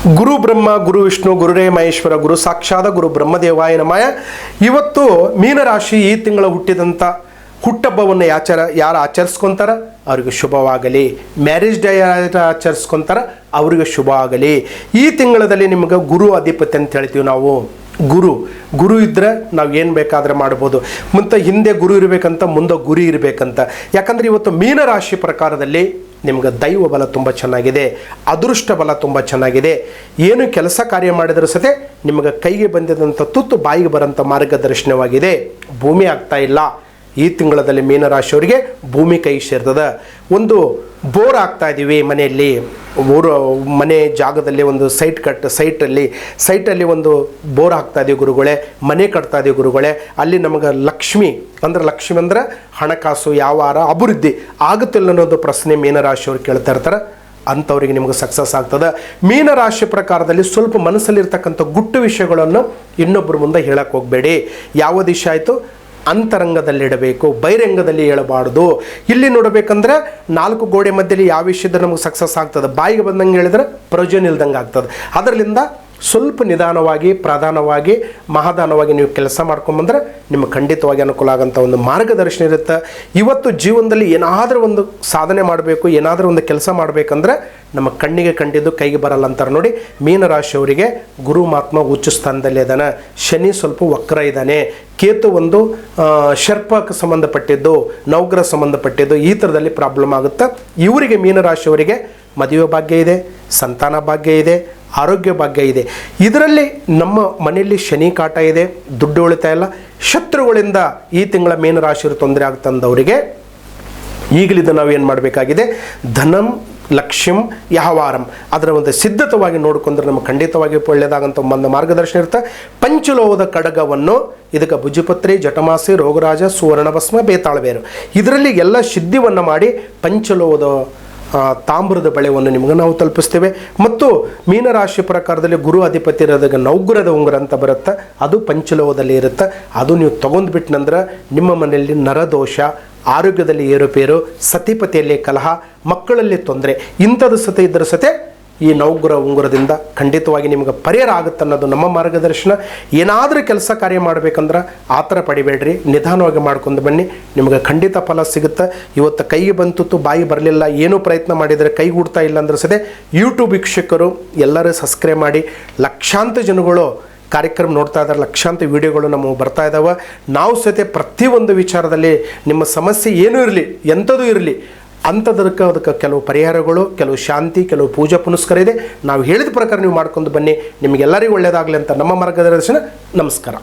ಗುರು ಬ್ರಹ್ಮ ಗುರು ವಿಷ್ಣು ಗುರುರೇ ಮಹೇಶ್ವರ ಗುರು ಸಾಕ್ಷಾತ್ ಗುರು ಬ್ರಹ್ಮದೇವಾಯ ನಮಃ. ಇವತ್ತು ಮೀನರಾಶಿ ಈ ತಿಂಗಳ ಹುಟ್ಟಿದಂಥ ಹುಟ್ಟಹಬ್ಬವನ್ನು ಯಾರು ಆಚರಿಸ್ಕೊತಾರ ಅವ್ರಿಗೆ ಶುಭವಾಗಲಿ. ಮ್ಯಾರೇಜ್ ಡೇ ಯಾರು ಆಚರಿಸ್ಕೊತಾರ ಅವ್ರಿಗೆ ಶುಭ ಆಗಲಿ. ಈ ತಿಂಗಳಲ್ಲಿ ನಿಮಗೆ ಗುರು ಅಧಿಪತಿ ಅಂತ ಹೇಳ್ತೀವಿ ನಾವು. ಗುರು ಇದ್ದರೆ ನಾವು ಏನು ಬೇಕಾದರೆ ಮಾಡ್ಬೋದು. ಮತ್ತು ಹಿಂದೆ ಗುರು ಇರಬೇಕಂತ, ಮುಂದೆ ಗುರಿ ಇರಬೇಕಂತ. ಯಾಕಂದರೆ ಇವತ್ತು ಮೀನರಾಶಿ ಪ್ರಕಾರದಲ್ಲಿ ನಿಮ್ಗೆ ದೈವ ಬಲ ತುಂಬ ಚೆನ್ನಾಗಿದೆ, ಅದೃಷ್ಟ ಬಲ ತುಂಬ ಚೆನ್ನಾಗಿದೆ. ಏನು ಕೆಲಸ ಕಾರ್ಯ ಮಾಡಿದರೂ ಸತೆ ನಿಮಗೆ ಕೈಗೆ ಬಂದಿದಂಥ ತುತ್ತು ಬಾಯಿಗೆ ಬರೋಂಥ ಮಾರ್ಗದರ್ಶನವಾಗಿದೆ. ಭೂಮಿ ಆಗ್ತಾ ಇಲ್ಲ. ಈ ತಿಂಗಳಲ್ಲಿ ಮೀನರಾಶಿಯವರಿಗೆ ಭೂಮಿ ಕೈ ಸೇರ್ತದೆ. ಒಂದು ಬೋರ್ ಆಗ್ತಾ ಇದ್ದೀವಿ ಮನೆಯಲ್ಲಿ, ಮನೆ ಜಾಗದಲ್ಲಿ ಒಂದು ಸೈಟಲ್ಲಿ ಒಂದು ಬೋರ್ ಹಾಕ್ತಾ ಇದೀವಿ ಗುರುಗಳೇ, ಮನೆ ಕಟ್ತಾ ಇದೀವಿ ಗುರುಗಳೇ. ಅಲ್ಲಿ ನಮಗೆ ಲಕ್ಷ್ಮಿ ಅಂದ್ರೆ ಹಣಕಾಸು, ವ್ಯವಹಾರ, ಅಭಿವೃದ್ಧಿ ಆಗುತ್ತಿಲ್ಲ ಅನ್ನೋದು ಪ್ರಶ್ನೆ ಮೀನರಾಶಿಯವ್ರು ಕೇಳ್ತಾ ಇರ್ತಾರೆ. ಅಂಥವ್ರಿಗೆ ನಿಮಗೆ ಸಕ್ಸಸ್ ಆಗ್ತದೆ. ಮೀನರಾಶಿ ಪ್ರಕಾರದಲ್ಲಿ ಸ್ವಲ್ಪ ಮನಸ್ಸಲ್ಲಿರ್ತಕ್ಕಂಥ ಗುಟ್ಟು ವಿಷಯಗಳನ್ನು ಇನ್ನೊಬ್ಬರ ಮುಂದೆ ಹೇಳಕ್ಕೆ ಹೋಗಬೇಡಿ. ಯಾವ ದಿಶೆ ಆಯಿತು ಅಂತರಂಗದಲ್ಲಿಡಬೇಕು, ಬಹಿರಂಗದಲ್ಲಿ ಹೇಳಬಾರ್ದು. ಇಲ್ಲಿ ನೋಡಬೇಕಂದ್ರೆ ನಾಲ್ಕು ಗೋಡೆ ಮಧ್ಯದಲ್ಲಿ ಯಾವ ವಿಷಯದಲ್ಲಿ ನಮಗೆ ಸಕ್ಸಸ್ ಆಗ್ತದೆ, ಬಾಯಿಗೆ ಬಂದಂಗೆ ಹೇಳಿದ್ರೆ ಪ್ರಯೋಜನ ಇಲ್ದಂಗೆ ಆಗ್ತದೆ. ಅದರಿಂದ ಸ್ವಲ್ಪ ನಿಧಾನವಾಗಿ, ಪ್ರಧಾನವಾಗಿ, ಮಹಾದಾನವಾಗಿ ನೀವು ಕೆಲಸ ಮಾಡ್ಕೊಂಬಂದ್ರೆ ನಿಮಗೆ ಖಂಡಿತವಾಗಿ ಅನುಕೂಲ ಆಗೋಂಥ ಒಂದು ಮಾರ್ಗದರ್ಶನ ಇರುತ್ತೆ. ಇವತ್ತು ಜೀವನದಲ್ಲಿ ಏನಾದರೂ ಒಂದು ಸಾಧನೆ ಮಾಡಬೇಕು, ಏನಾದರೂ ಒಂದು ಕೆಲಸ ಮಾಡಬೇಕಂದ್ರೆ ನಮ್ಮ ಕಣ್ಣಿಗೆ ಕಂಡಿದ್ದು ಕೈಗೆ ಬರಲ್ಲ ಅಂತಾರೆ ನೋಡಿ. ಮೀನರಾಶಿಯವರಿಗೆ ಗುರು ಮಹಾತ್ಮ ಉಚ್ಚ ಸ್ಥಾನದಲ್ಲಿ ಇದ್ದಾನೆ, ಶನಿ ಸ್ವಲ್ಪ ವಕ್ರ ಇದ್ದಾನೆ, ಕೇತು ಒಂದು ಶರ್ಪಕ್ಕೆ ಸಂಬಂಧಪಟ್ಟಿದ್ದು, ನವಗ್ರಹ ಸಂಬಂಧಪಟ್ಟಿದ್ದು, ಈ ಥರದಲ್ಲಿ ಪ್ರಾಬ್ಲಮ್ ಆಗುತ್ತೆ. ಇವರಿಗೆ ಮೀನರಾಶಿಯವರಿಗೆ ಮದುವೆ ಭಾಗ್ಯ ಇದೆ, ಸಂತಾನ ಭಾಗ್ಯ ಇದೆ, ಆರೋಗ್ಯ ಭಾಗ್ಯ ಇದೆ. ಇದರಲ್ಲಿ ನಮ್ಮ ಮನೆಯಲ್ಲಿ ಶನಿ ಕಾಟ ಇದೆ, ದುಡ್ಡು ಉಳಿತಾಯ ಇಲ್ಲ, ಶತ್ರುಗಳಿಂದ ಈ ತಿಂಗಳ ಮೀನರಾಶಿಯವರು ತೊಂದರೆ ಆಗ್ತಂದವರಿಗೆ ಈಗಲಿದ್ದ ನಾವೇನು ಮಾಡಬೇಕಾಗಿದೆ, ಧನಂ ಲಕ್ಷ್ಯಂ ವ್ಯವಹಾರಂ ಅದರ ಒಂದು ಸಿದ್ಧತವಾಗಿ ನೋಡ್ಕೊಂಡ್ರೆ ನಮಗೆ ಖಂಡಿತವಾಗಿ ಒಳ್ಳೆಯದಾಗಂಥ ಒಂದು ಮಾರ್ಗದರ್ಶನ ಇರುತ್ತೆ. ಪಂಚಲೋಹದ ಕಡಗವನ್ನು ಇದಕ್ಕೆ ಭುಜಪತ್ರಿ, ಜಟಮಾಸಿ, ರೋಗರಾಜ, ಸುವರ್ಣಭಸ್ಮ, ಬೇತಾಳಬೇರು ಇದರಲ್ಲಿ ಎಲ್ಲ ಸಿದ್ಧಿವನ್ನು ಮಾಡಿ ಪಂಚಲೋಹದ ತಾಮ್ರದ ಬಳೆಯನ್ನು ನಿಮಗೆ ನಾವು ತಲುಪಿಸ್ತೇವೆ. ಮತ್ತು ಮೀನರಾಶಿ ಪ್ರಕಾರದಲ್ಲಿ ಗುರು ಅಧಿಪತಿ ಇರೋದಾಗ ನವಗ್ರಹದ ಉಂಗುರ ಅಂತ ಬರುತ್ತೆ, ಅದು ಪಂಚಲೋಹದಲ್ಲಿ ಇರುತ್ತೆ. ಅದು ನೀವು ತೊಗೊಂಡ್ಬಿಟ್ನಂದ್ರೆ ನಿಮ್ಮ ಮನೆಯಲ್ಲಿ ನರದೋಷ, ಆರೋಗ್ಯದಲ್ಲಿ ಏರುಪೇರು, ಸತಿಪತಿಯಲ್ಲಿ ಕಲಹ, ಮಕ್ಕಳಲ್ಲಿ ತೊಂದರೆ ಇಂಥದ್ದು ಸತೆ ಇದ್ದರ ಸತೆ ಈ ನವಗ್ರಹ ಉಂಗುರದಿಂದ ಖಂಡಿತವಾಗಿ ನಿಮಗೆ ಪರಿಹಾರ ಆಗುತ್ತೆ ಅನ್ನೋದು ನಮ್ಮ ಮಾರ್ಗದರ್ಶನ. ಏನಾದರೂ ಕೆಲಸ ಕಾರ್ಯ ಮಾಡಬೇಕಂದ್ರೆ ಆ ಥರ ಪಡಿಬೇಡ್ರಿ, ನಿಧಾನವಾಗಿ ಮಾಡ್ಕೊಂಡು ಬನ್ನಿ, ನಿಮಗೆ ಖಂಡಿತ ಫಲ ಸಿಗುತ್ತೆ. ಇವತ್ತು ಕೈಗೆ ಬಂತು ಬಾಯಿ ಬರಲಿಲ್ಲ, ಏನೂ ಪ್ರಯತ್ನ ಮಾಡಿದರೆ ಕೈಗೂಡ್ತಾ ಇಲ್ಲ ಅಂದ್ರೆ ಸತೆ ಯೂಟ್ಯೂಬ್ ವೀಕ್ಷಕರು ಎಲ್ಲರೂ ಸಬ್ಸ್ಕ್ರೈಬ್ ಮಾಡಿ. ಲಕ್ಷಾಂತರ ಜನಗಳು ಕಾರ್ಯಕ್ರಮ ನೋಡ್ತಾ ಇದ್ದಾರೆ, ಲಕ್ಷಾಂತರ ವಿಡಿಯೋಗಳು ನಮಗೆ ಬರ್ತಾ ಇದ್ದಾವೆ. ನಾವು ಸತೆ ಪ್ರತಿಯೊಂದು ವಿಚಾರದಲ್ಲಿ ನಿಮ್ಮ ಸಮಸ್ಯೆ ಏನೂ ಇರಲಿ, ಎಂಥದೂ ಇರಲಿ, ಅದಕ್ಕೆ ಕೆಲವು ಪರಿಹಾರಗಳು, ಕೆಲವು ಶಾಂತಿ, ಕೆಲವು ಪೂಜಾ ಪುನಸ್ಕಾರ ಇದೆ. ನಾವು ಹೇಳಿದ ಪ್ರಕಾರ ನೀವು ಮಾಡ್ಕೊಂಡು ಬನ್ನಿ. ನಿಮಗೆಲ್ಲರಿಗೂ ಒಳ್ಳೆಯದಾಗಲಿ ಅಂತ ನಮ್ಮ ಮಾರ್ಗದರ್ಶನ. ನಮಸ್ಕಾರ.